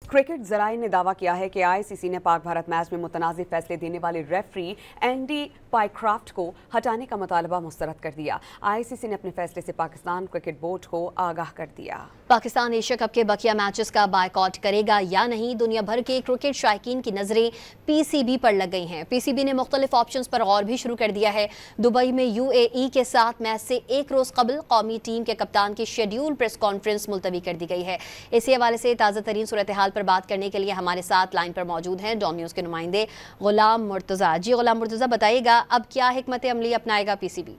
Cricket जराए ने दावा किया है कि आईसीसी ने पाक भारत मैच में मुतनाज़ फैसले देने वाले रेफरी एंडी पाइक्राफ्ट को हटाने का मुतालबा मुस्तरद कर दिया। आईसीसी ने अपने फैसले से पाकिस्तान क्रिकेट बोर्ड को आगाह कर दिया। पाकिस्तान एशिया कप के बकिया मैचेस का बायकॉट करेगा या नहीं, दुनिया भर के क्रिकेट शायकीन की नजरें पीसीबी पर लग गई हैं। पीसीबी ने मुख्तलिफ ऑप्शंस पर गौर भी शुरू कर दिया है। दुबई में यूएई के साथ मैच से एक रोज कबल कौमी टीम के कप्तान की शेड्यूल प्रेस कॉन्फ्रेंस मुलतवी कर दी गई है। इसी हवाले से ताज़ा तरीन सूरत हाल पर बात करने के लिए हमारे साथ लाइन पर मौजूद हैं डॉन न्यूज़ के नुमाइंदे गुलाम मुर्तज़ा। जी गुलाम मुर्तज़ा, बताइएगा अब क्या हिकमत अमली अपनाएगा पीसीबी?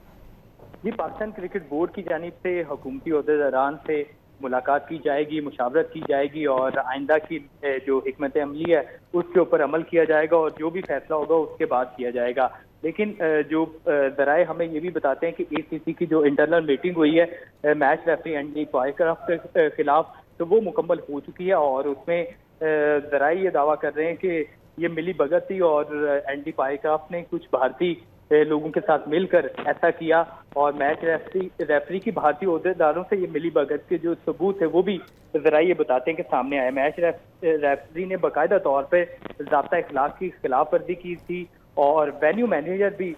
जी, पाकिस्तान क्रिकेट बोर्ड की जानिब से हुकूमती ओहदेदारान से मुलाकात की जाएगी, मुशावरत की जाएगी और आइंदा की जो हिकमत अमली है उसके ऊपर अमल किया जाएगा और जो भी फैसला होगा उसके बाद किया जाएगा। लेकिन जो ज़राए हमें ये भी बताते हैं कि एसीसी की जो इंटरनल मीटिंग हुई है मैच रेफरी एंडी पाइक्राफ्ट के खिलाफ, तो वो मुकम्मल हो चुकी है और उसमें ज़राए ये दावा कर रहे हैं कि ये मिली भगत थी और एंडी पाइक्राफ्ट ने कुछ भारतीय लोगों के साथ मिलकर ऐसा किया और मैच रेफरी की भारतीय ओहदेदारों से ये मिली भगत के जो सबूत है वो भी ज़रा ये बताते हैं कि सामने आए। मैच रेफरी ने बाकायदा तौर पे ज़ाब्ता इखलाक की खिलाफ वर्जी की थी और वेन्यू मैनेजर भी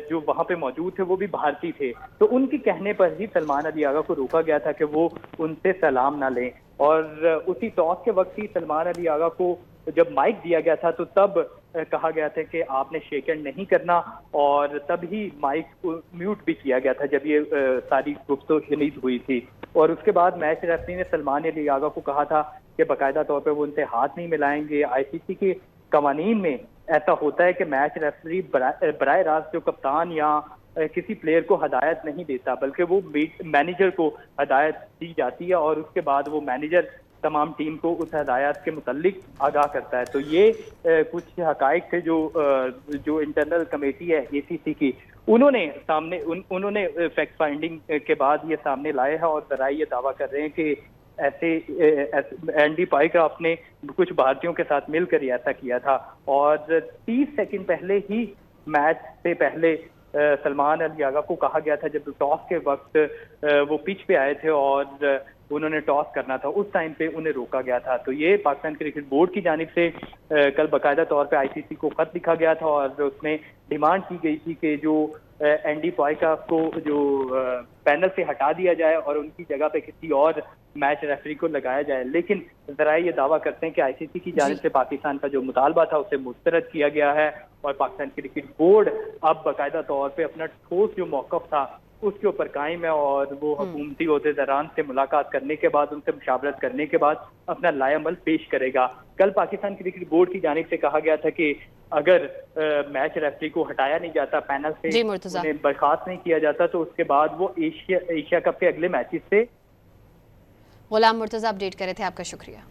जो वहाँ पे मौजूद थे वो भी भारतीय थे, तो उनके कहने पर ही सलमान अली आगा को रोका गया था कि वो उनसे सलाम ना लें। और उसी टॉस के वक्त ही सलमान अली आगा को जब माइक दिया गया था तो तब कहा गया था कि आपने शेक हैंड नहीं करना और तब ही माइक म्यूट भी किया गया था जब ये सारी गुफ्तगू हुई थी। और उसके बाद मैच रेफरी ने सलमान अली आगा को कहा था कि बाकायदा तौर पर वो उनसे हाथ नहीं मिलाएंगे। आईसीसी के कवानीन में ऐसा होता है कि मैच रेफरी बराह रास्त जो कप्तान या किसी प्लेयर को हदायत नहीं देता, बल्कि वो मैनेजर को हदायत दी जाती है और उसके बाद वो मैनेजर तमाम टीम को उस हदायत के मुतालिक आगाह करता है। तो ये कुछ हकाइक थे जो इंटरनल कमेटी है एसीसी की, उन्होंने फैक्ट फाइंडिंग के बाद ये सामने लाए हैं और ज़रा ये दावा कर रहे हैं कि ऐसे एंडी पाइक्राफ्ट ने कुछ भारतीयों के साथ मिलकर ही ऐसा किया था। और 30 सेकंड पहले ही मैच से पहले सलमान अली आगा को कहा गया था, जब टॉस के वक्त वो पिच पे आए थे और उन्होंने टॉस करना था, उस टाइम पे उन्हें रोका गया था। तो ये पाकिस्तान क्रिकेट बोर्ड की जानिब से कल बाकायदा तौर पे आईसीसी को खत लिखा गया था और उसमें डिमांड की गई थी कि जो एंडी पाइक्राफ्ट को जो पैनल से हटा दिया जाए और उनकी जगह पे किसी और मैच रेफरी को लगाया जाए। लेकिन ज़रा ये दावा करते हैं कि आईसीसी की जानिब से पाकिस्तान का जो मुतालबा था उसे मुस्तरद किया गया है और पाकिस्तान क्रिकेट बोर्ड अब बाकायदा तौर पे अपना ठोस जो मौक़िफ़ था उसके ऊपर कायम है और वो हुकूमती ओहदेदारान से मुलाकात करने के बाद, उनसे मुशावरत करने के बाद अपना लाएअमल पेश करेगा। कल पाकिस्तान क्रिकेट बोर्ड की जानिब से कहा गया था कि अगर मैच रेफरी को हटाया नहीं जाता पैनल से, उन्हें बर्खास्त नहीं किया जाता, तो उसके बाद वो एशिया कप के अगले मैचेस से। गुलाम मुर्तज़ा अपडेट कर रहे थे, आपका शुक्रिया।